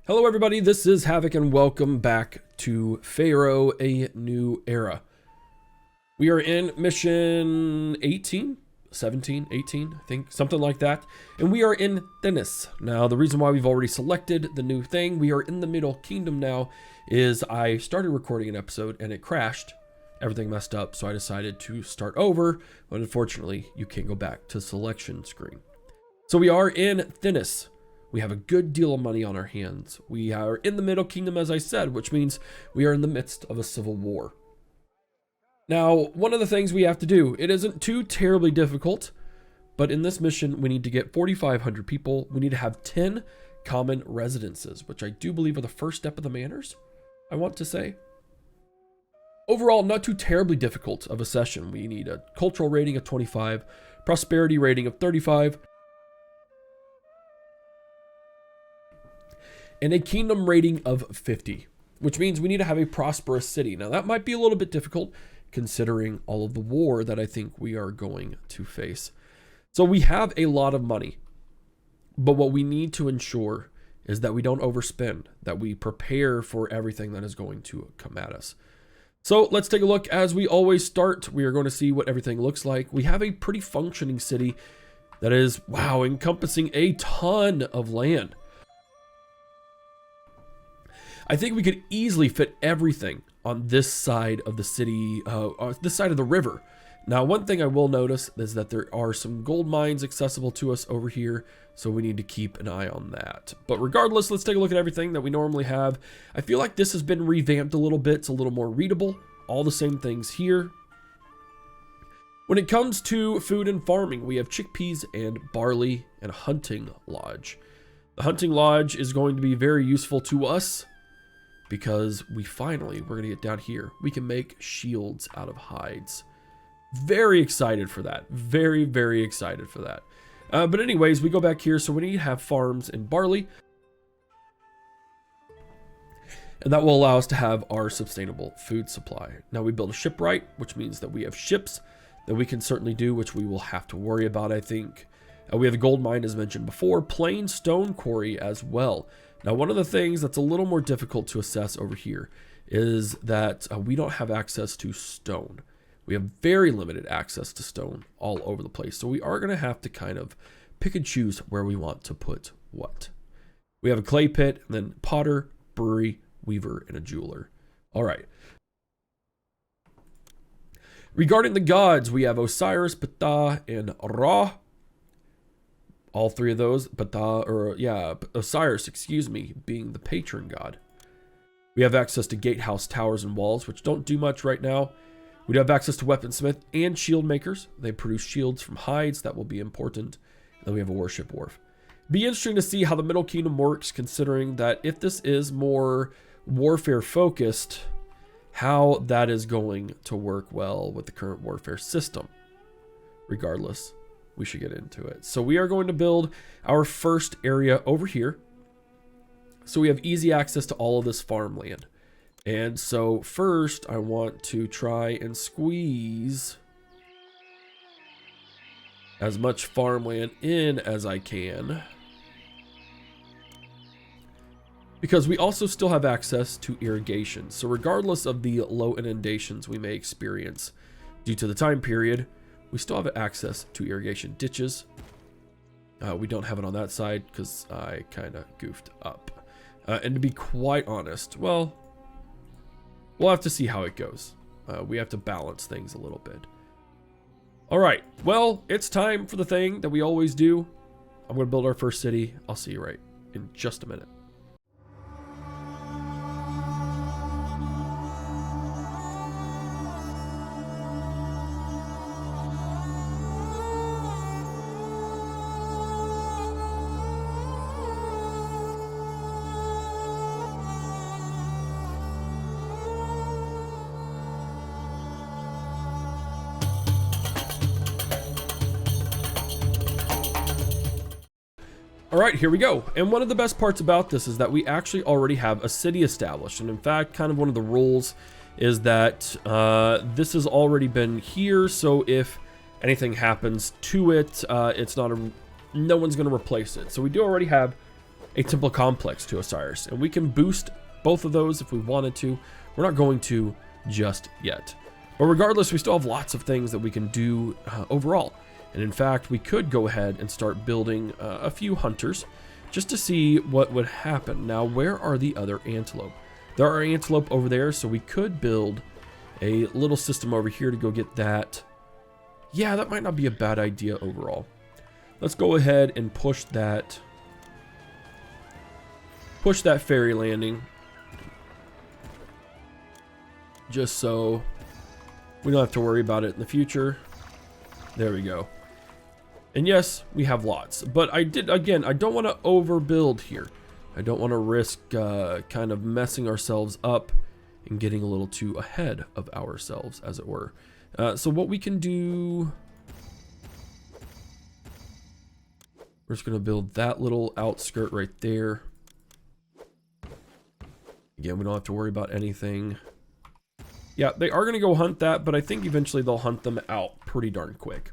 Hello everybody, this is Havoc and welcome back to Pharaoh, a new era. We are in mission 18, 17, 18, I think, something like that. And we are in Thinis. Now, the reason why we've already selected the new thing, we are in the Middle Kingdom now, is I started recording an episode and it crashed. Everything messed up, so I decided to start over, but unfortunately, you can't go back to the selection screen. So we are in Thinis. We have a good deal of money on our hands. We are in the Middle Kingdom, as I said, which means we are in the midst of a civil war. Now, one of the things we have to do, it isn't too terribly difficult, but in this mission, we need to get 4,500 people. We need to have 10 common residences, which I do believe are the first step of the manners, I want to say. Overall, not too terribly difficult of a session. We need a cultural rating of 25, prosperity rating of 35, and a kingdom rating of 50, which means we need to have a prosperous city. Now, that might be a little bit difficult considering all of the war that I think we are going to face. So we have a lot of money, but what we need to ensure is that we don't overspend, that we prepare for everything that is going to come at us. So let's take a look. As we always start, we are going to see what everything looks like. We have a pretty functioning city that is, wow, encompassing a ton of land. I think we could easily fit everything on this side of the city, this side of the river. Now, one thing I will notice is that there are some gold mines accessible to us over here, so we need to keep an eye on that. But regardless, let's take a look at everything that we normally have. I feel like this has been revamped a little bit. It's a little more readable. All the same things here. When it comes to food and farming, we have chickpeas and barley and a hunting lodge. The hunting lodge is going to be very useful to us, because we're going to get down here. We can make shields out of hides. Very excited for that. Very, very excited for that. But anyways, we go back here. So we need to have farms in barley. And that will allow us to have our sustainable food supply. Now we build a shipwright, which means that we have ships that we can certainly do, which we will have to worry about, I think. We have a gold mine, as mentioned before, plain stone quarry as well. Now, one of the things that's a little more difficult to assess over here is that we don't have access to stone. We have very limited access to stone all over the place. So we are going to have to kind of pick and choose where we want to put what. We have a clay pit, and then potter, brewery, weaver, and a jeweler. All right. Regarding the gods, we have Osiris, Ptah, and Ra. All three of those, Osiris, being the patron god. We have access to gatehouse towers and walls, which don't do much right now. We'd have access to weaponsmith and shield makers. They produce shields from hides. That will be important. And then we have a warship wharf. Be interesting to see how the Middle Kingdom works, considering that if this is more warfare focused, how that is going to work well with the current warfare system. Regardless, we should get into it. So we are going to build our first area over here. So we have easy access to all of this farmland. And so first I want to try and squeeze as much farmland in as I can, because we also still have access to irrigation. So regardless of the low inundations we may experience due to the time period, we still have access to irrigation ditches. We don't have it on that side because I kind of goofed up. And to be quite honest, well, we'll have to see how it goes. We have to balance things a little bit. All right, well, it's time for the thing that we always do. I'm going to build our first city. I'll see you right in just a minute. All right, here we go. And one of the best parts about this is that we actually already have a city established. And in fact, kind of one of the rules is that this has already been here. So if anything happens to it, no one's going to replace it. So we do already have a temple complex to Osiris. And we can boost both of those if we wanted to. We're not going to just yet. But regardless, we still have lots of things that we can do overall. And in fact, we could go ahead and start building a few hunters just to see what would happen. Now, where are the other antelope? There are antelope over there, so we could build a little system over here to go get that. Yeah, that might not be a bad idea overall. Let's go ahead and push that ferry landing. Just so we don't have to worry about it in the future. There we go. And yes, we have lots. But I don't want to overbuild here. I don't want to risk kind of messing ourselves up and getting a little too ahead of ourselves, as it were. So what we can do... We're just going to build that little outskirt right there. Again, we don't have to worry about anything. Yeah, they are going to go hunt that, but I think eventually they'll hunt them out pretty darn quick.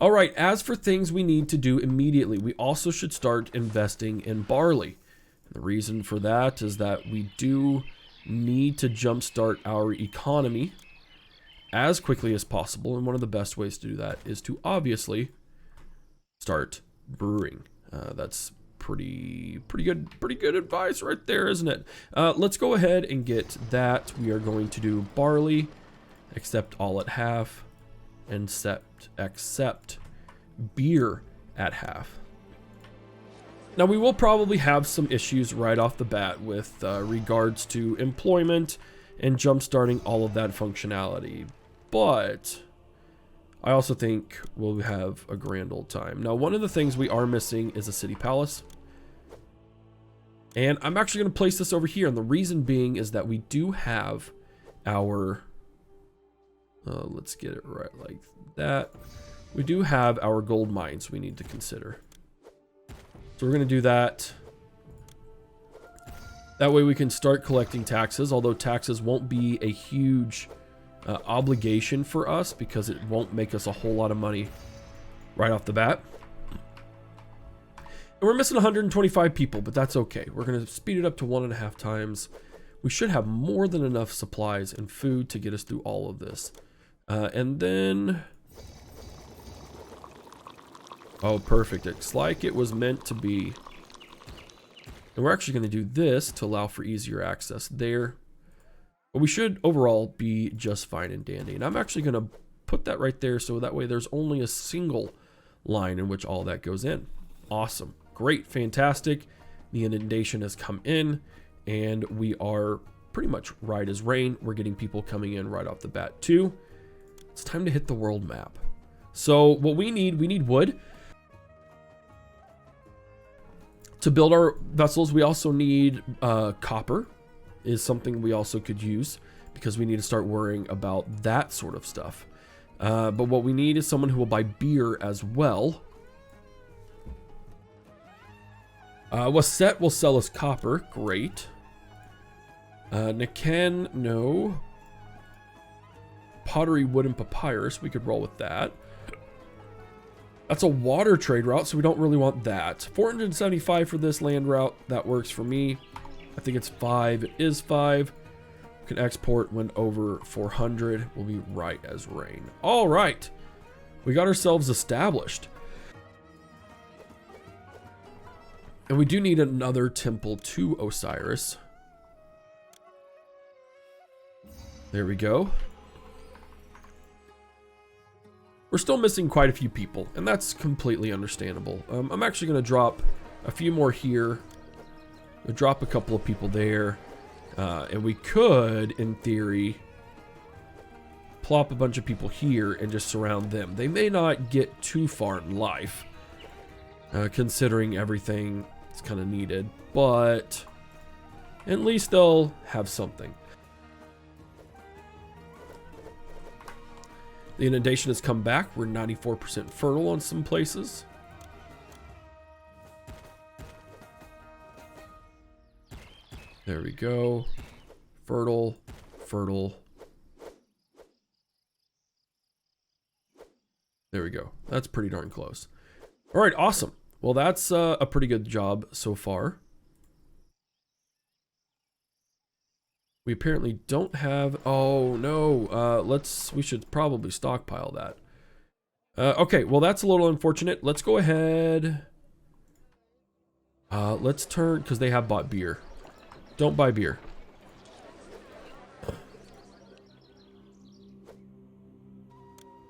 All right, as for things we need to do immediately, we also should start investing in barley. And the reason for that is that we do need to jumpstart our economy as quickly as possible. And one of the best ways to do that is to obviously start brewing. That's pretty good advice right there, isn't it? Let's go ahead and get that. We are going to do barley, accept all at half, and accept beer at half. Now we will probably have some issues right off the bat with regards to employment and jump starting all of that functionality, but I also think we'll have a grand old time. Now, one of the things we are missing is a city palace. And I'm actually going to place this over here. And the reason being is that we do have our... let's get it right like that. We do have our gold mines we need to consider. So we're going to do that. That way we can start collecting taxes, although taxes won't be a huge... obligation for us because it won't make us a whole lot of money right off the bat. And we're missing 125 people, but that's okay. We're going to speed it up to 1.5 times. We should have more than enough supplies and food to get us through all of this. And then... Oh, perfect. It's like it was meant to be. And we're actually going to do this to allow for easier access there. But we should overall be just fine and dandy. And I'm actually going to put that right there so that way there's only a single line in which all that goes in. Awesome. Great. Fantastic. The inundation has come in and we are pretty much right as rain. We're getting people coming in right off the bat too. It's time to hit the world map. So what we need wood. To build our vessels, we also need copper. Is something we also could use because we need to start worrying about that sort of stuff. But what we need is someone who will buy beer as well. Waset will sell us copper. Great. Niken, no. Pottery, wood, and papyrus. We could roll with that. That's a water trade route, so we don't really want that. 475 for this land route. That works for me. I think it's 5. It is 5. We can export when over 400. We'll be right as rain. All right. We got ourselves established. And we do need another temple to Osiris. There we go. We're still missing quite a few people, and that's completely understandable. I'm actually going to drop a few more here. We'll drop a couple of people there. And we could, in theory, plop a bunch of people here and just surround them. They may not get too far in life, considering everything is kind of needed, but at least they'll have something. The inundation has come back. We're 94% fertile on some places. There we go. Fertile, fertile. There we go. That's pretty darn close. All right, awesome. Well, that's a pretty good job so far. We apparently don't have... Oh, no. We should probably stockpile that. Okay, well, that's a little unfortunate. Let's go ahead. Let's turn... Because they have bought beer. Don't buy beer.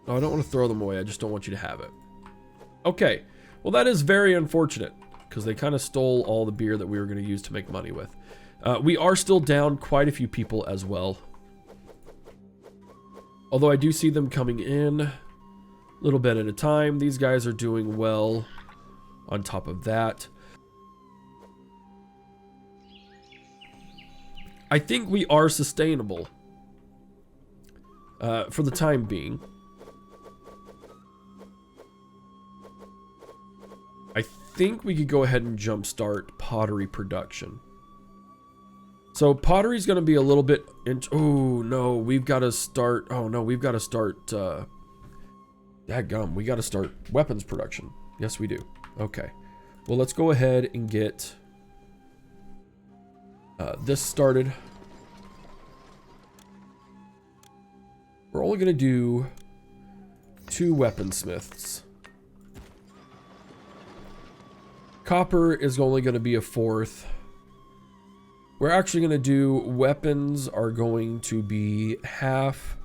Oh, I don't want to throw them away. I just don't want you to have it. Okay. Well, that is very unfortunate. Because they kind of stole all the beer that we were going to use to make money with. We are still down quite a few people as well. Although I do see them coming in a little bit at a time. These guys are doing well on top of that. I think we are sustainable for the time being. I think we could go ahead and jumpstart pottery production. So pottery is going to be a little bit... Oh, no, we've got to start... Oh, no, we've got to start... Dadgum, we got to start weapons production. Yes, we do. Okay. Well, let's go ahead and get this started. We're only going to do 2 weaponsmiths. Copper is only going to be a 4th. We're actually going to do weapons are going to be half.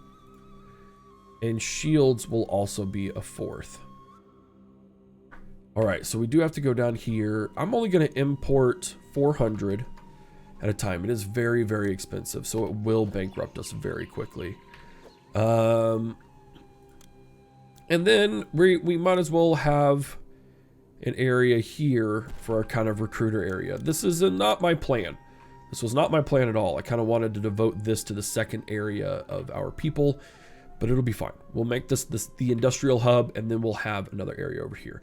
And shields will also be a 4th. Alright, so we do have to go down here. I'm only going to import 400 at a time. It is very, very expensive, so it will bankrupt us very quickly. And then we might as well have an area here for our kind of recruiter area. This is not my plan. This was not my plan at all. I kind of wanted to devote this to the second area of our people, but it'll be fine. We'll make this the industrial hub, and then we'll have another area over here.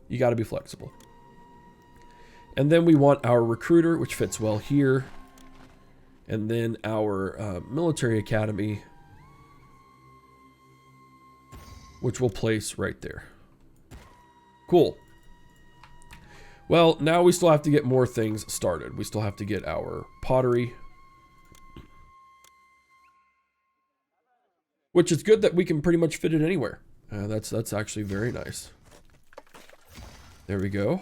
You got to be flexible. And then we want our recruiter, which fits well here. And then our military academy, which we'll place right there. Cool. Well, now we still have to get more things started. We still have to get our pottery. Which is good that we can pretty much fit it anywhere. That's actually very nice. There we go.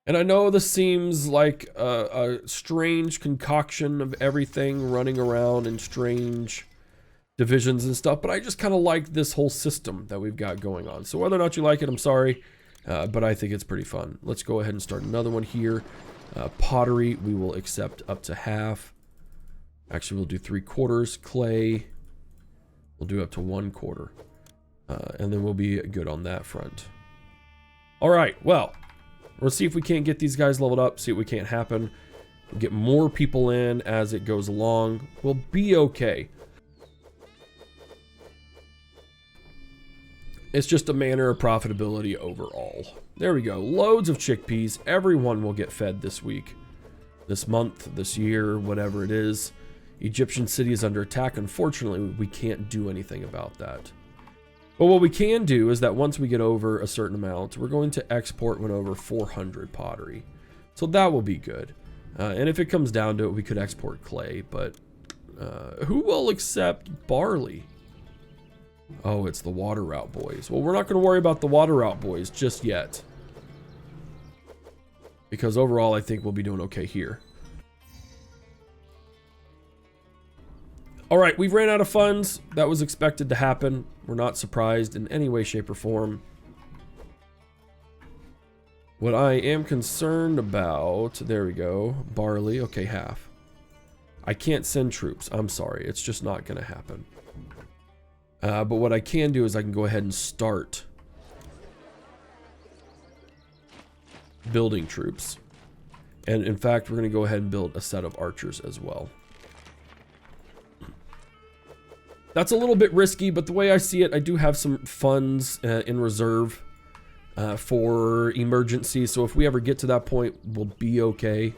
And I know this seems like a strange concoction of everything running around in strange divisions and stuff, but I just kind of like this whole system that we've got going on. So whether or not you like it, I'm sorry, but I think it's pretty fun. Let's go ahead and start another one here. Pottery, we will accept up to half. Actually, we'll do 3/4. Clay, we'll do up to 1/4. And then we'll be good on that front. All right, well, we'll see if we can't get these guys leveled up, see what we can't happen. We'll get more people in as it goes along. We'll be okay. It's just a matter of profitability overall. There we go. Loads of chickpeas. Everyone will get fed this week, this month, this year, whatever it is. Egyptian city is under attack. Unfortunately, we can't do anything about that. But what we can do is that once we get over a certain amount, we're going to export when over 400 pottery. So that will be good. And if it comes down to it, we could export clay. But who will accept barley? Oh, it's the water route boys. Well, we're not going to worry about the water route boys just yet. Because overall, I think we'll be doing okay here. All right, we've ran out of funds. That was expected to happen. We're not surprised in any way, shape, or form. What I am concerned about, there we go, barley, okay, half. I can't send troops, I'm sorry, it's just not gonna happen. But what I can do is I can go ahead and start building troops. And in fact, we're gonna go ahead and build a set of archers as well. That's a little bit risky, but the way I see it, I do have some funds in reserve for emergency. So if we ever get to that point, we'll be okay.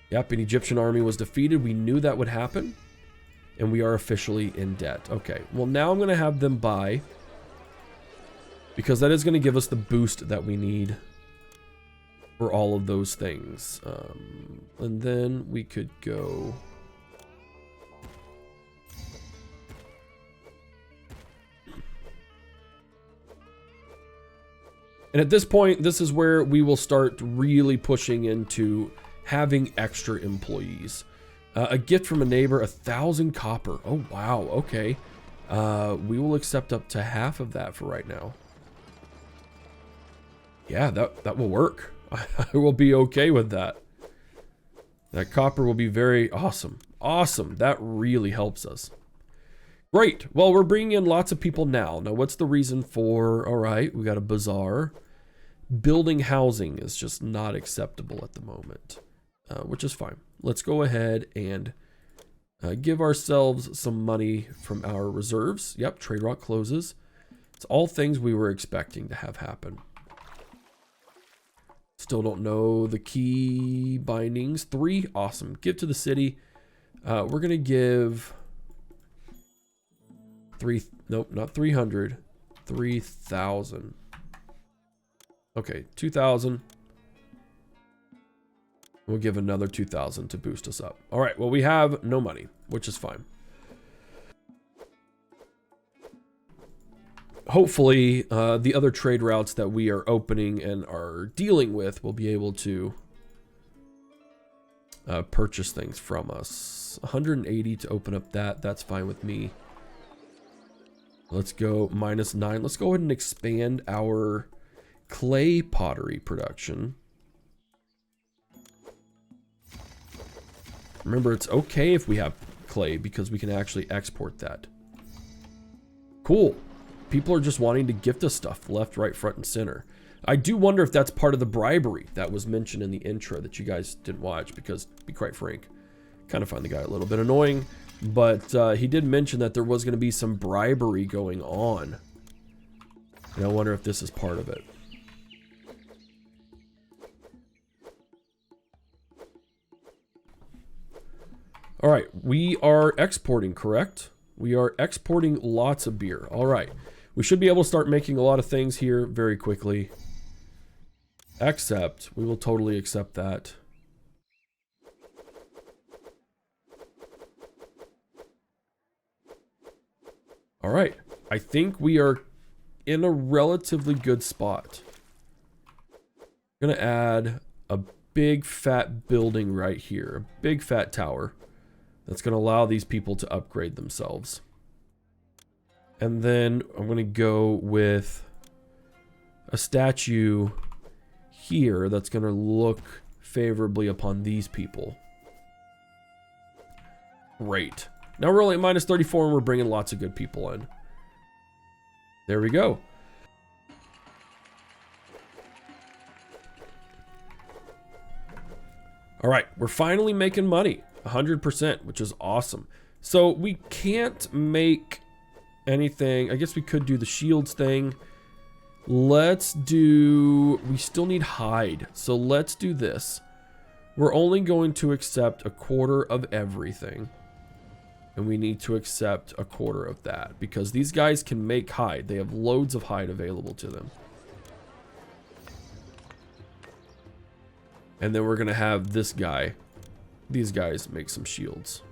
Yep, an Egyptian army was defeated. We knew that would happen. And we are officially in debt. Okay, well now I'm going to have them buy, because that is going to give us the boost that we need for all of those things. And then we could go... And at this point, this is where we will start really pushing into having extra employees. A gift from a neighbor, 1,000 copper. Oh, wow. Okay. We will accept up to half of that for right now. Yeah, that will work. I will be okay with that. That copper will be very awesome. Awesome. That really helps us. Great. Well, we're bringing in lots of people now. Now, what's the reason for... All right, we got a bazaar. Building housing is just not acceptable at the moment, which is fine. Let's go ahead and give ourselves some money from our reserves. Yep, trade route closes. It's all things we were expecting to have happen. Still don't know the key bindings. 3, awesome. Give to the city. We're going to give 3, nope, not 300, 3,000. Okay, 2,000. We'll give another 2,000 to boost us up. All right, well, we have no money, which is fine. Hopefully, the other trade routes that we are opening and are dealing with will be able to purchase things from us. 180 to open up that. That's fine with me. Let's go -9. Let's go ahead and expand our clay pottery production. Remember, it's okay if we have clay because we can actually export that. Cool. People are just wanting to gift us stuff left, right, front, and center. I do wonder if that's part of the bribery that was mentioned in the intro that you guys didn't watch, because, to be quite frank, kind of find the guy a little bit annoying. But he did mention that there was going to be some bribery going on. And I wonder if this is part of it. All right, we are exporting, correct? We are exporting lots of beer. All right, we should be able to start making a lot of things here very quickly. Accept, we will totally accept that. All right, I think we are in a relatively good spot. I'm gonna add a big fat building right here, a big fat tower. That's going to allow these people to upgrade themselves. And then I'm going to go with a statue here that's going to look favorably upon these people. Great. Now we're only at -34 and we're bringing lots of good people in. There we go. All right, we're finally making money. 100%, which is awesome. So we can't make anything. I guess we could do the shields thing. Let's do... We still need hide. So let's do this. We're only going to accept 1/4 of everything. And we need to accept 1/4 of that. Because these guys can make hide. They have loads of hide available to them. And then we're going to have this guy. These guys make some shields.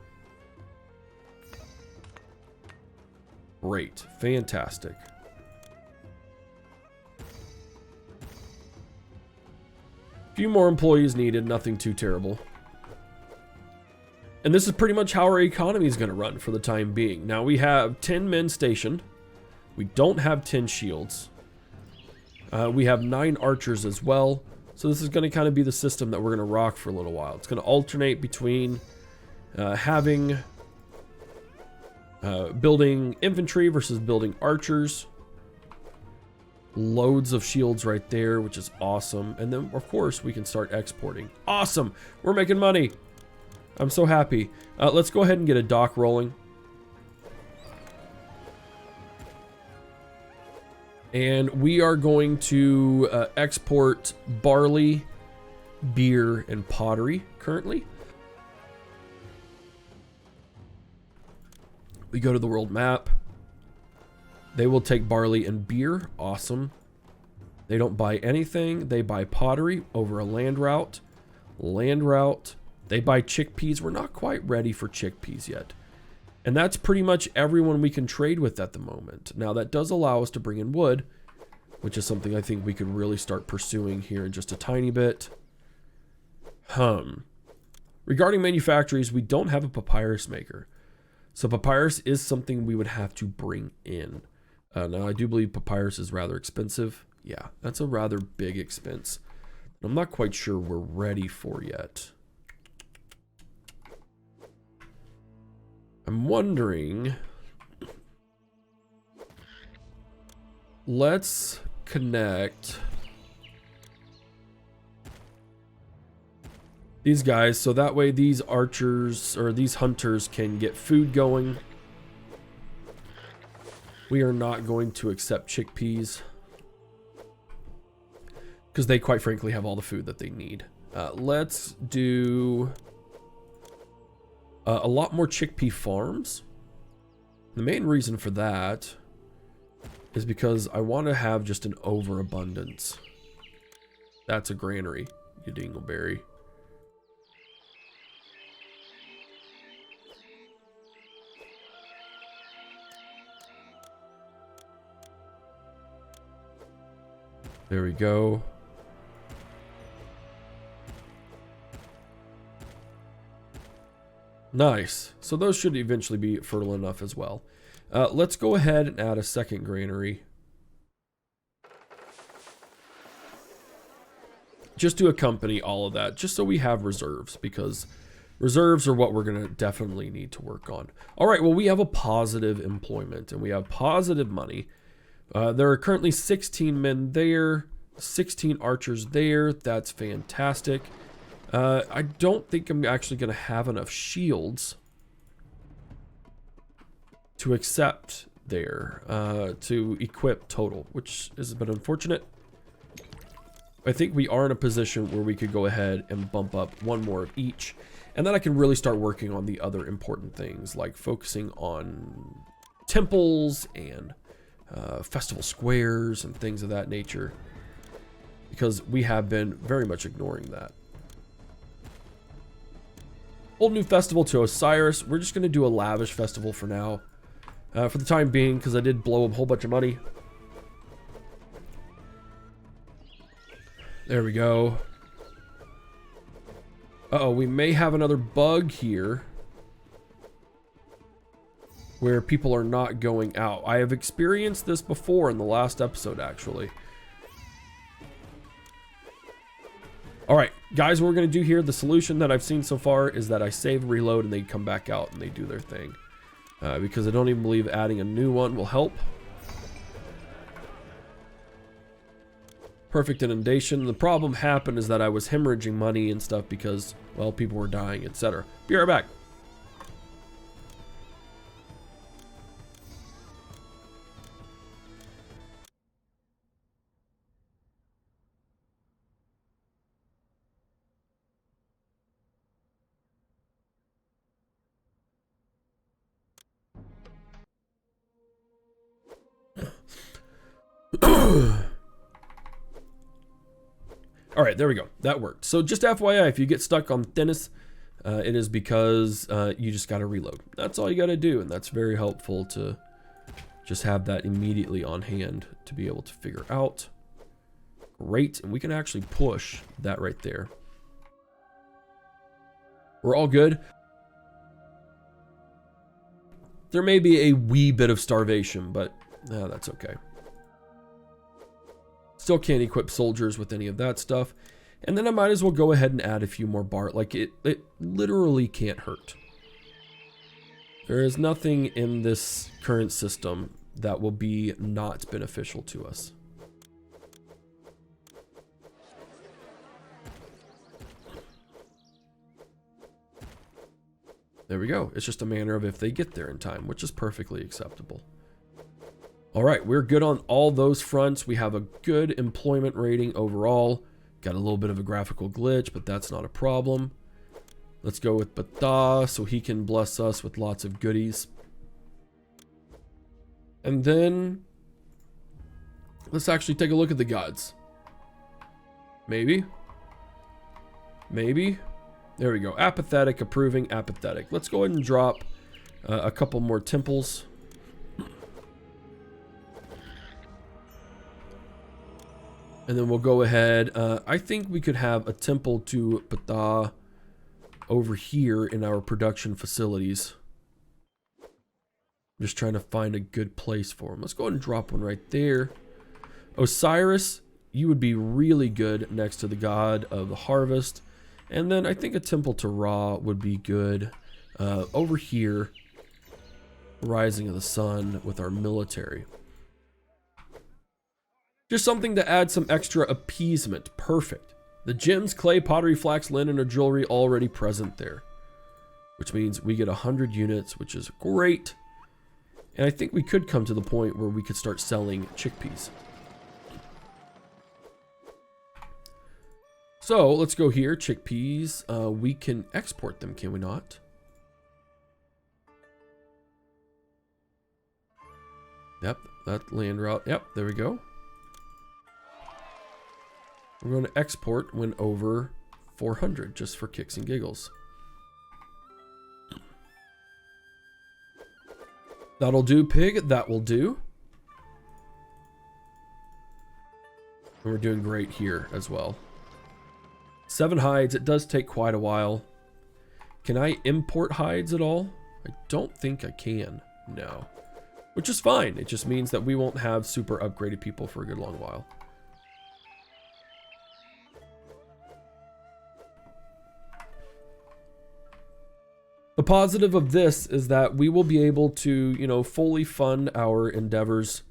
Great. Fantastic. A few more employees needed. Nothing too terrible. And this is pretty much how our economy is going to run for the time being. Now we have 10 men stationed. We don't have 10 shields. We have 9 archers as well. So this is going to kind of be the system that we're going to rock for a little while. It's going to alternate between building infantry versus building archers. Loads of shields right there, which is awesome. And then, of course, we can start exporting. Awesome! We're making money! I'm so happy. Let's go ahead and get a dock rolling. And we are going to export barley, beer, and pottery currently. We go to the world map. They will take barley and beer. Awesome. They don't buy anything. They buy pottery over a land route. Land route. They buy chickpeas. We're not quite ready for chickpeas yet. And that's pretty much everyone we can trade with at the moment. Now, that does allow us to bring in wood, which is something I think we could really start pursuing here in just a tiny bit. Regarding manufactories, we don't have a papyrus maker. So papyrus is something we would have to bring in. Now, I do believe papyrus is rather expensive. Yeah, that's a rather big expense. I'm not quite sure we're ready for yet. I'm wondering... Let's connect these guys so that way these archers or these hunters can get food going. We are not going to accept chickpeas because they quite frankly have all the food that they need. Let's do a lot more chickpea farms. The main reason for that is because I want to have just an overabundance. That's a granary, you dingleberry. There we go. Nice. So those should eventually be fertile enough as well. Let's go ahead and add a second granary. Just to accompany all of that, just so we have reserves, because reserves are what we're going to definitely need to work on. All right, well, we have a positive employment, and we have positive money. There are currently 16 men there, 16 archers there. That's fantastic. I don't think I'm actually going to have enough shields to accept there, to equip total, which is a bit unfortunate. I think we are in a position where we could go ahead and bump up one more of each, and then I can really start working on the other important things, like focusing on temples and festival squares and things of that nature, because we have been very much ignoring that. Old new festival to Osiris. We're just going to do a lavish festival for now. For the time being, because I did blow a whole bunch of money. There we go. Uh-oh, we may have another bug here where people are not going out. I have experienced this before in the last episode, actually. All right, guys, what we're going to do here, the solution that I've seen so far is that I save, reload, and they come back out and they do their thing. Because I don't even believe adding a new one will help. Perfect inundation. The problem happened is that I was hemorrhaging money and stuff because, well, people were dying, etc. Be right back. All right, there we go. That worked. So just FYI, if you get stuck on Thinis, it is because you just got to reload. That's all you got to do, and that's very helpful to just have that immediately on hand to be able to figure out. Great, and we can actually push that right there. We're all good. There may be a wee bit of starvation, but that's okay. Still can't equip soldiers with any of that stuff. And then I might as well go ahead and add a few more bar. Like, it literally can't hurt. There is nothing in this current system that will be not beneficial to us. There we go. It's just a matter of if they get there in time, which is perfectly acceptable. All right, we're good on all those fronts. We have a good employment rating overall. Got a little bit of a graphical glitch, but that's not a problem. Let's go with Bata so he can bless us with lots of goodies. And then let's actually take a look at the gods. Maybe. Maybe. There we go. Apathetic, approving, apathetic. Let's go ahead and drop a couple more temples. And then we'll go ahead. I think we could have a temple to Ptah over here in our production facilities. I'm just trying to find a good place for them. Let's go ahead and drop one right there. Osiris, you would be really good next to the god of the harvest. And then I think a temple to Ra would be good over here. Rising of the sun with our military. Just something to add some extra appeasement. Perfect. The gems, clay, pottery, flax, linen, or jewelry already present there. Which means we get 100 units, which is great. And I think we could come to the point where we could start selling chickpeas. So let's go here, chickpeas. We can export them, can we not? Yep, that land route. Yep, there we go. We're going to export when over 400, just for kicks and giggles. That'll do, pig. That will do. And we're doing great here as well. 7 hides. It does take quite a while. Can I import hides at all? I don't think I can. No. Which is fine. It just means that we won't have super upgraded people for a good long while. The positive of this is that we will be able to, you know, fully fund our endeavors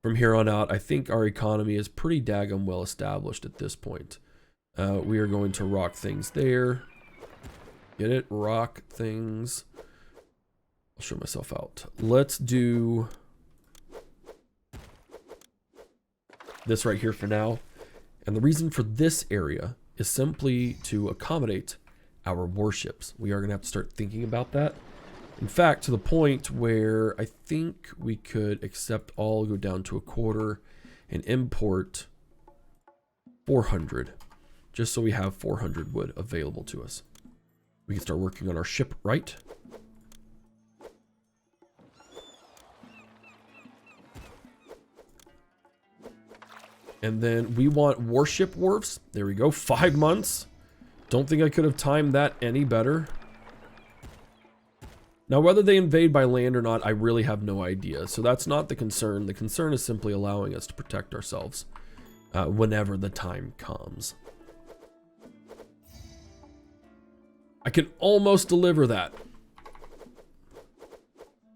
from here on out. I think our economy is pretty daggum well established at this point. We are going to rock things there. Get it? Rock things. I'll show myself out. Let's do this right here for now. And the reason for this area is simply to accommodate our warships. We are going to have to start thinking about that. In fact, to the point where I think we could accept all, go down to a quarter, and import 400. Just so we have 400 wood available to us. We can start working on our ship right. And then we want warship wharfs. There we go. 5 months. Don't think I could have timed that any better. Now, whether they invade by land or not, I really have no idea. So that's not the concern. The concern is simply allowing us to protect ourselves whenever the time comes. I can almost deliver that.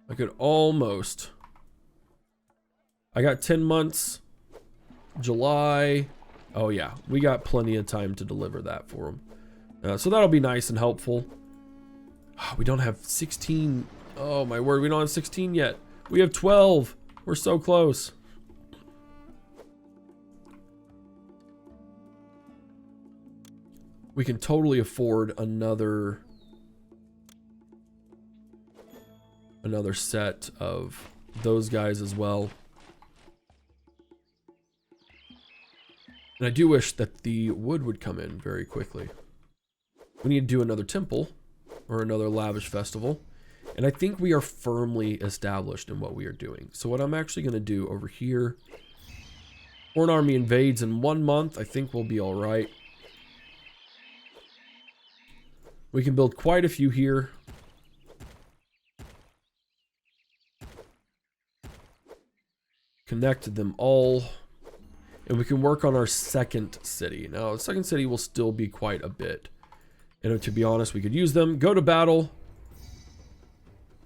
I could almost. I got 10 months. July. Oh yeah, we got plenty of time to deliver that for them. So that'll be nice and helpful. We don't have 16. Oh my word, we don't have 16 yet. We have 12. We're so close. We can totally afford another set of those guys as well. And I do wish that the wood would come in very quickly. We need to do another temple or another lavish festival. And I think we are firmly established in what we are doing. So what I'm actually going to do over here, Foreign Army invades in 1 month. I think we'll be all right. We can build quite a few here. Connect them all. And we can work on our second city. Now, the second city will still be quite a bit. And to be honest, we could use them. Go to battle.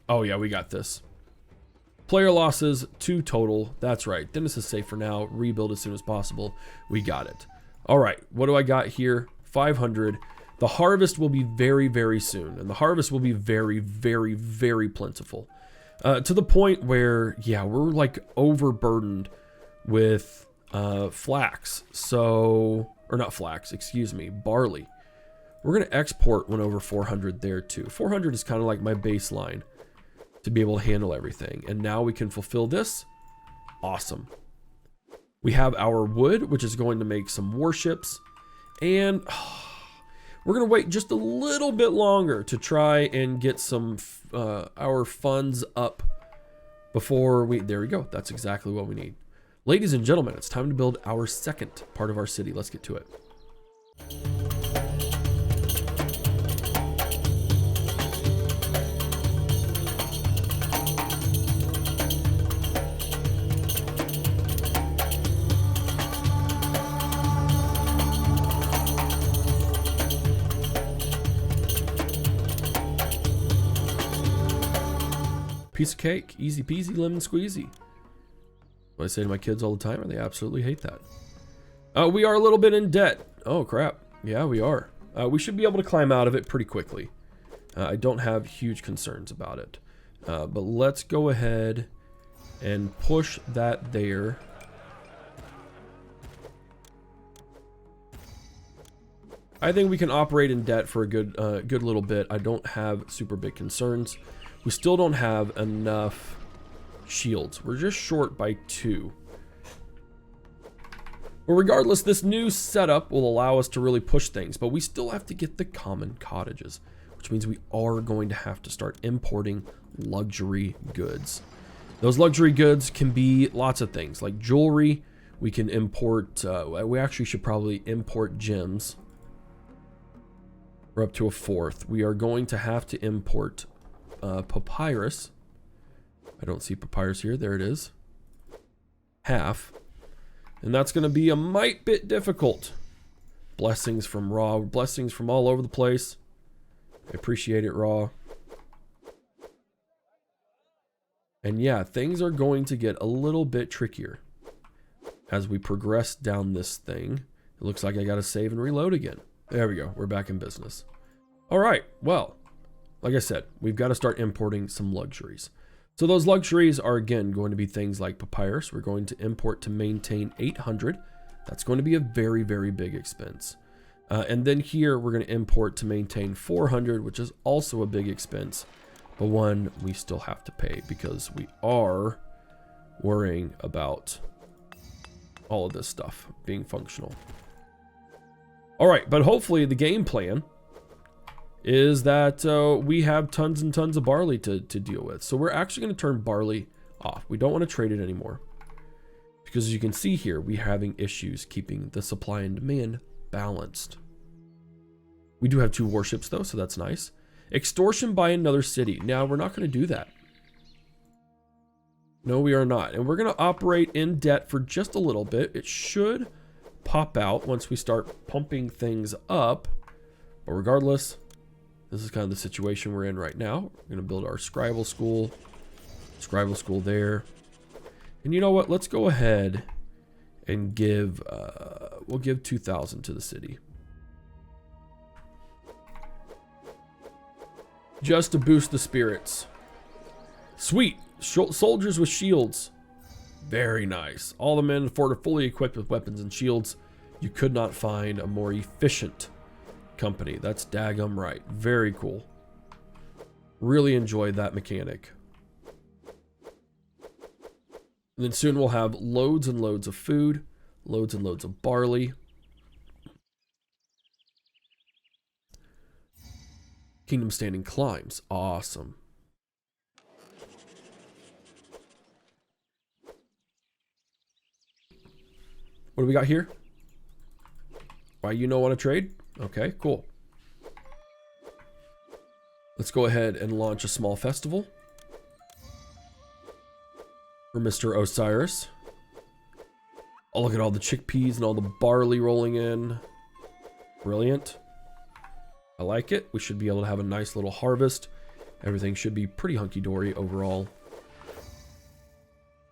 Oh yeah, we got this. Player losses, 2 total. That's right. Thinis is safe for now. Rebuild as soon as possible. We got it. All right, what do I got here? 500. The harvest will be very, very soon. And the harvest will be very, very, very plentiful. To the point where, yeah, we're like overburdened with flax. So, or not flax, excuse me, barley. We're going to export when over 400 there too. 400 is kind of like my baseline. to be able to handle everything. And now we can fulfill this. Awesome. We have our wood, which is going to make some warships. And we're going to wait just a little bit longer to try and get some our funds up before we... There we go. That's exactly what we need. Ladies and gentlemen, it's time to build our second part of our city. Let's get to it. Piece of cake, easy peasy, lemon squeezy. What I say to my kids all the time, and they absolutely hate that. We are a little bit in debt. Oh crap, yeah we are. We should be able to climb out of it pretty quickly. I don't have huge concerns about it. But let's go ahead and push that there. I think we can operate in debt for a good little bit. I don't have super big concerns. We still don't have enough shields. We're just short by 2. But regardless, this new setup will allow us to really push things, but we still have to get the common cottages, which means we are going to have to start importing luxury goods. Those luxury goods can be lots of things, like jewelry. We can import, we actually should probably import gems. We're up to a 4th. We are going to have to import papyrus. I don't see papyrus here. There it is. Half. And that's going to be a mite bit difficult. Blessings from Raw. Blessings from all over the place. I appreciate it, Raw. And yeah, things are going to get a little bit trickier as we progress down this thing. It looks like I got to save and reload again. There we go. We're back in business. All right. Well, like I said, we've got to start importing some luxuries. So those luxuries are, again, going to be things like papyrus. We're going to import to maintain 800. That's going to be a very, very big expense. And then here, we're going to import to maintain 400, which is also a big expense, but one we still have to pay because we are worrying about all of this stuff being functional. All right, but hopefully the game plan is that we have tons and tons of barley to deal with. So we're actually going to turn barley off. We don't want to trade it anymore because as you can see here, we're having issues keeping the supply and demand balanced. We do have 2 warships though, so that's nice. Extortion by another city. Now we're not going to do that. No, we are not. And we're going to operate in debt for just a little bit. It should pop out once we start pumping things up. But regardless, this is kind of the situation we're in right now. We're going to build our scribal school there. And you know what? Let's go ahead and give, we'll give 2,000 to the city. Just to boost the spirits. Sweet. Soldiers with shields. Very nice. All the men in the fort are fully equipped with weapons and shields. You could not find a more efficient company. That's daggum right. Very cool. Really enjoyed that mechanic. And then soon we'll have loads and loads of food, loads and loads of barley. Kingdom standing climbs. Awesome. What do we got here? Why you don't want to trade? Okay, cool. Let's go ahead and launch a small festival for Mr. Osiris. Oh, look at all the chickpeas and all the barley rolling in. Brilliant. I like it. We should be able to have a nice little harvest. Everything should be pretty hunky-dory overall.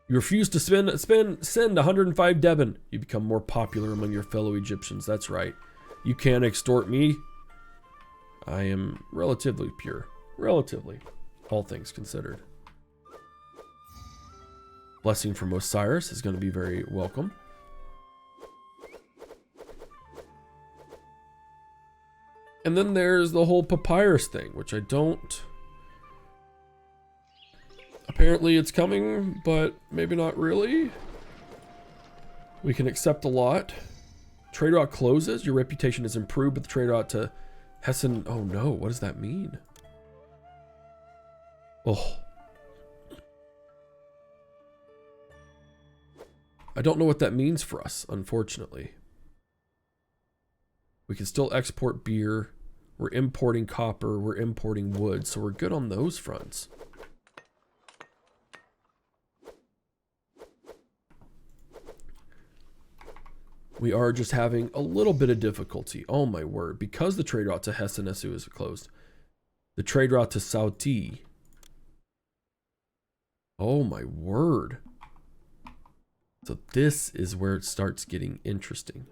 You refuse to send 105 Debon. You become more popular among your fellow Egyptians. That's right. You can't extort me. I am relatively pure. Relatively. All things considered. Blessing from Osiris is going to be very welcome. And then there's the whole papyrus thing, which I don't Apparently it's coming, but maybe not really. We can accept a lot. Trade route closes. Your reputation is improved, but the trade route to Hessen... Oh no, what does that mean? Oh. I don't know what that means for us, unfortunately. We can still export beer. We're importing copper. We're importing wood. So we're good on those fronts. We are just having a little bit of difficulty. Oh my word. Because the trade route to Hessen-Essu is closed. The trade route to Sauti. Oh my word. So this is where it starts getting interesting.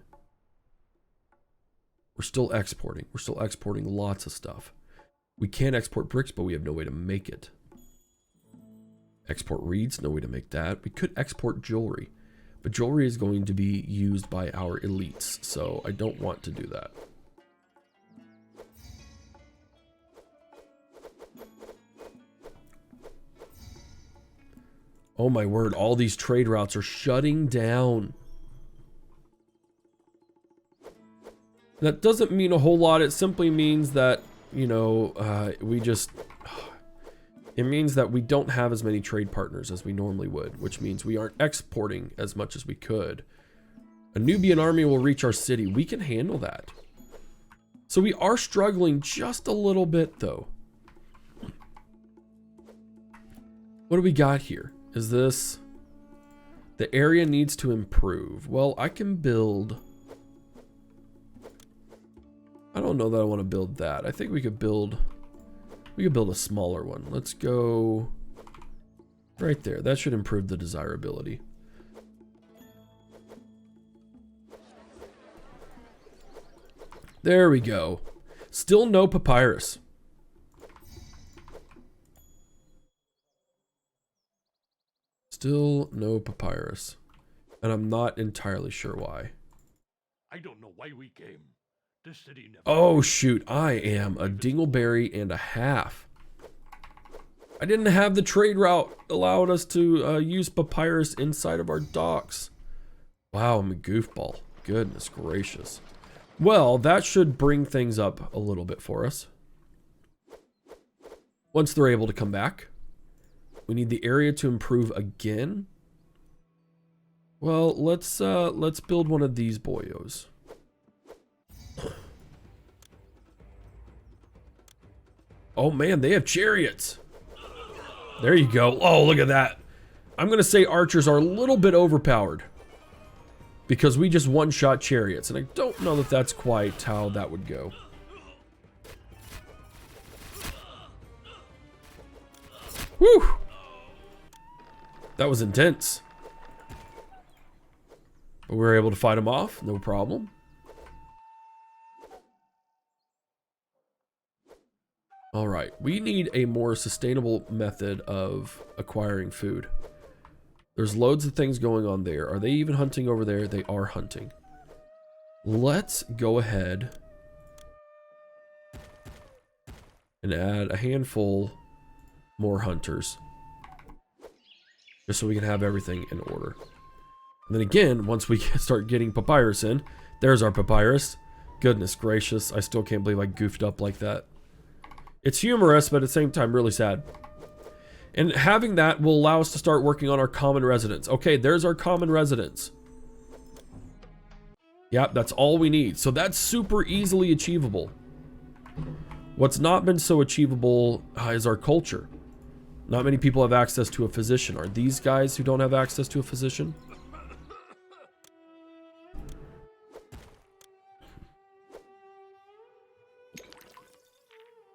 We're still exporting. We're still exporting lots of stuff. We can export bricks, but we have no way to make it. Export reeds, no way to make that. We could export jewelry, but jewelry is going to be used by our elites, so I don't want to do that. Oh my word, all these trade routes are shutting down. That doesn't mean a whole lot. It simply means that, you know, it means that we don't have as many trade partners as we normally would, which means we aren't exporting as much as we could. A Nubian army will reach our city. We can handle that. So we are struggling just a little bit, though. What do we got here? Is this... The area needs to improve. Well, I can build... I don't know that I want to build that. I think we could build a smaller one. Let's go right there. That should improve the desirability. There we go. Still no papyrus. Still no papyrus. And I'm not entirely sure why. I don't know why we came. This city never... Oh shoot, I am a dingleberry and a half. I didn't have the trade route allowed us to use papyrus inside of our docks. Wow, I'm a goofball. Goodness gracious. Well, that should bring things up a little bit for us. Once they're able to come back. We need the area to improve again. Well, let's build one of these boyos. Oh man, they have chariots. There you go. Oh, look at that. I'm going to say archers are a little bit overpowered. Because we just one-shot chariots. And I don't know that that's quite how that would go. Whew. That was intense. But we were able to fight them off. No problem. All right, we need a more sustainable method of acquiring food. There's loads of things going on there. Are they even hunting over there? They are hunting. Let's go ahead and add a handful more hunters. Just so we can have everything in order. And then again, once we start getting papyrus in, there's our papyrus. Goodness gracious, I still can't believe I goofed up like that. It's humorous, but at the same time, really sad. And having that will allow us to start working on our common residence. Okay, there's our common residence. Yep, that's all we need. So that's super easily achievable. What's not been so achievable is our culture. Not many people have access to a physician. Are these guys who don't have access to a physician?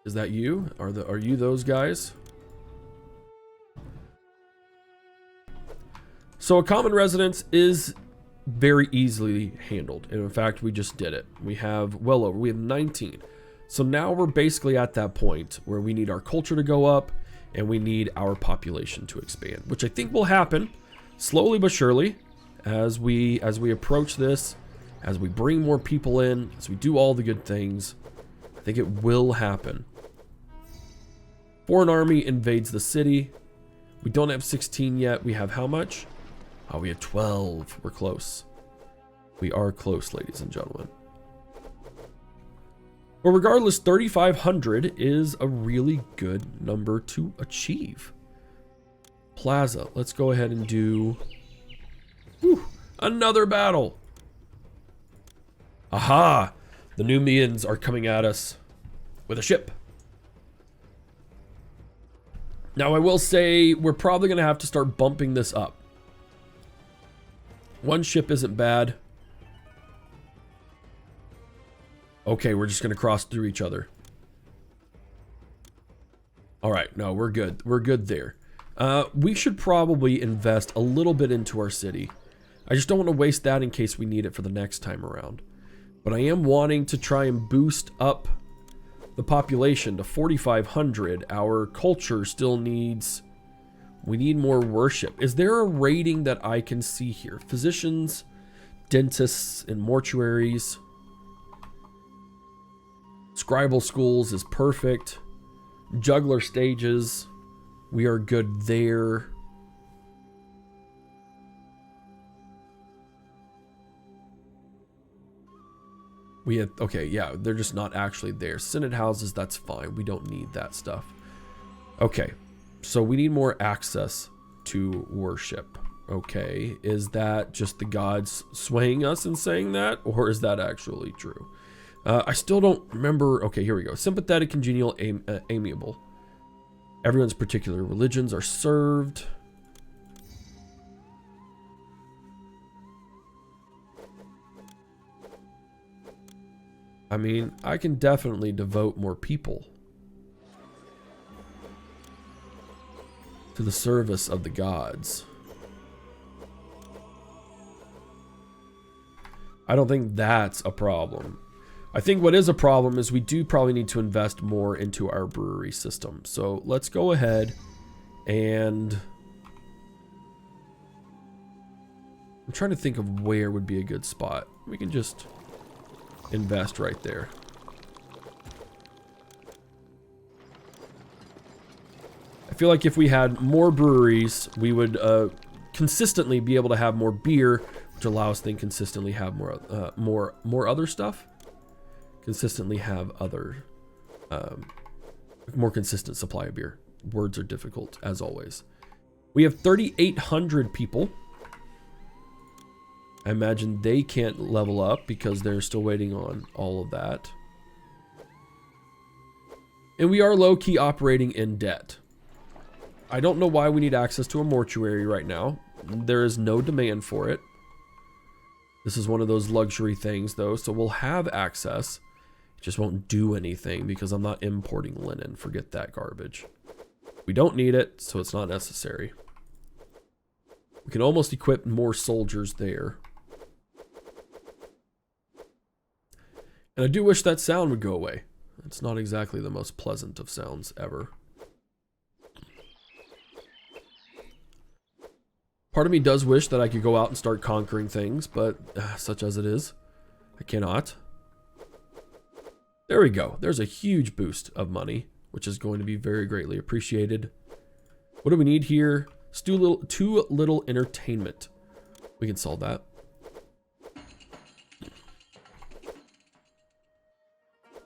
Is that you? Are you those guys? So a common residence is very easily handled. And in fact, we just did it. We have 19. So now we're basically at that point where we need our culture to go up and we need our population to expand, which I think will happen slowly but surely as we approach this, as we bring more people in, as we do all the good things. I think it will happen. Foreign army invades the city. We don't have 16 yet. We have how much? Oh, we have 12. We're close. We are close, ladies and gentlemen. Well, regardless, 3,500 is a really good number to achieve. Plaza. Let's go ahead and do another battle. Aha! The Numians are coming at us with a ship. Now, I will say we're probably going to have to start bumping this up. One ship isn't bad. Okay, we're just going to cross through each other. All right, no, we're good. We're good there. We should probably invest a little bit into our city. I just don't want to waste that in case we need it for the next time around. But I am wanting to try and boost up the population to 4,500. Our culture still needs... We need more worship. Is there a rating that I can see here? Physicians, dentists, and mortuaries. Scribal schools is perfect. Juggler stages. We are good there. We have, okay, yeah, they're just not actually there. Synod houses, that's fine. We don't need that stuff. Okay, so we need more access to worship. Okay, is that just the gods swaying us and saying that? Or is that actually true? I still don't remember. Okay, here we go. Sympathetic, congenial, amiable. Everyone's particular religions are served. I mean, I can definitely devote more people to the service of the gods. I don't think that's a problem. I think what is a problem is we do probably need to invest more into our brewery system. So let's go ahead and... I'm trying to think of where would be a good spot. We can just invest right there. I feel like if we had more breweries, we would consistently be able to have more beer, which allows us to consistently have more other stuff. Consistently have other more consistent supply of beer. Words are difficult as always. We have 3,800 people. I imagine they can't level up because they're still waiting on all of that. And we are low-key operating in debt. I don't know why we need access to a mortuary right now. There is no demand for it. This is one of those luxury things though, so we'll have access. It just won't do anything because I'm not importing linen. Forget that garbage. We don't need it, so it's not necessary. We can almost equip more soldiers there. And I do wish that sound would go away. It's not exactly the most pleasant of sounds ever. Part of me does wish that I could go out and start conquering things, but such as it is, I cannot. There we go. There's a huge boost of money, which is going to be very greatly appreciated. What do we need here? Too little entertainment. We can solve that.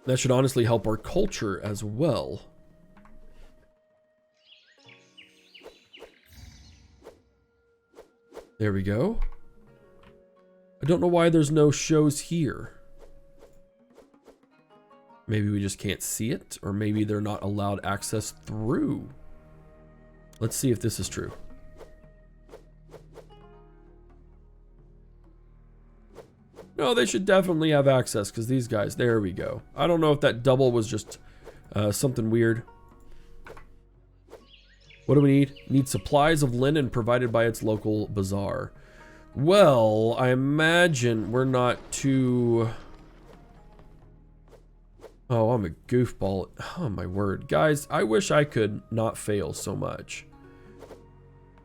That should honestly help our culture as well. There we go. I don't know why there's no shows here. Maybe we just can't see it, or maybe they're not allowed access through. Let's see if this is true. No, they should definitely have access because these guys, there we go. I don't know if that double was just something weird. What do we need? Need supplies of linen provided by its local bazaar. Well, I imagine we're not too... Oh, I'm a goofball. Oh, my word. Guys, I wish I could not fail so much.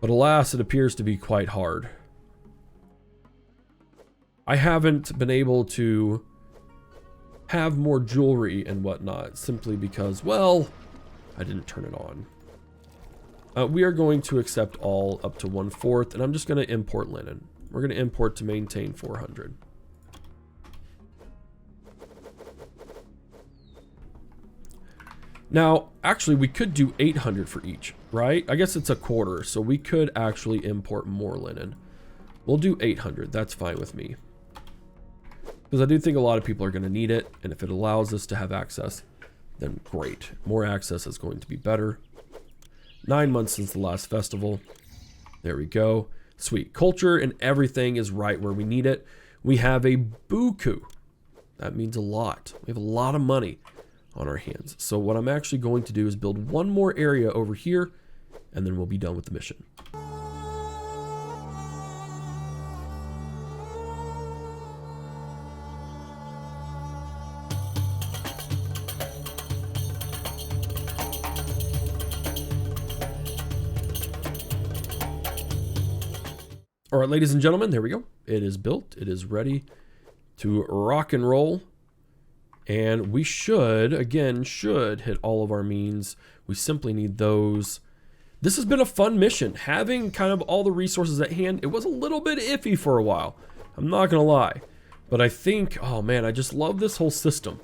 But alas, it appears to be quite hard. I haven't been able to have more jewelry and whatnot simply because, well, I didn't turn it on. We are going to accept all up to 1/4, and I'm just going to import linen. We're going to import to maintain 400. Now, actually, we could do 800 for each, right? I guess it's a quarter, so we could actually import more linen. We'll do 800. That's fine with me. Because I do think a lot of people are going to need it, and if it allows us to have access, then great. More access is going to be better. 9 months since the last festival. There we go. Sweet. Culture and everything is right where we need it. We have a buku. That means a lot. We have a lot of money on our hands. So what I'm actually going to do is build one more area over here, and then we'll be done with the mission. All right, ladies and gentlemen, there we go. It is built. It is ready to rock and roll. And we should hit all of our means. We simply need those. This has been a fun mission. Having kind of all the resources at hand, it was a little bit iffy for a while. I'm not going to lie. But I think, oh man, I just love this whole system.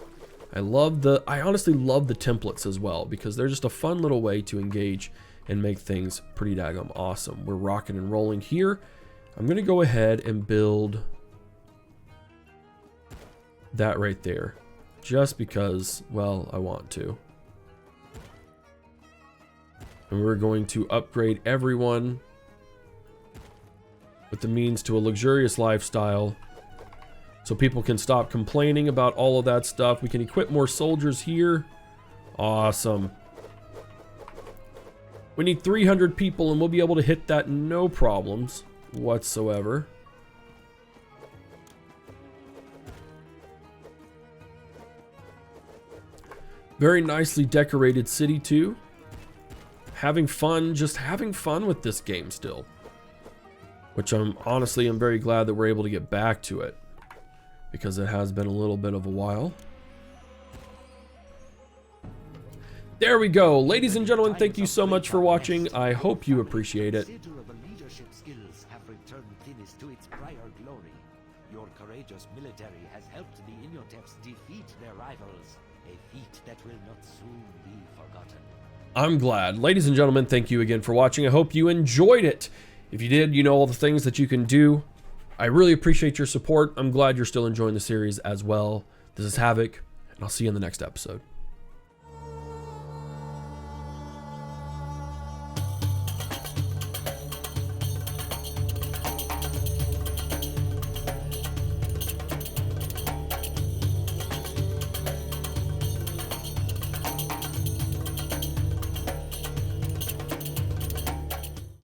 I honestly love the templates as well, because they're just a fun little way to engage and make things pretty daggum awesome. We're rocking and rolling here. I'm going to go ahead and build that right there. Just because, well, I want to. And we're going to upgrade everyone with the means to a luxurious lifestyle, so people can stop complaining about all of that stuff. We can equip more soldiers here. Awesome. We need 300 people, and we'll be able to hit that no problems whatsoever. Very nicely decorated city too. Having fun, just having fun with this game still. Which I'm very glad that we're able to get back to it, because it has been a little bit of a while. There we go. Ladies and gentlemen, thank you so much for watching. I hope you appreciate it. Skills have returned Thinis to its prior glory. Your courageous military has helped the Inyoteps defeat their rivals, a feat that will not soon be forgotten. I'm glad. Ladies and gentlemen, thank you again for watching. I hope you enjoyed it. If you did, you know all the things that you can do. I really appreciate your support. I'm glad you're still enjoying the series as well. This is Havoc, and I'll see you in the next episode.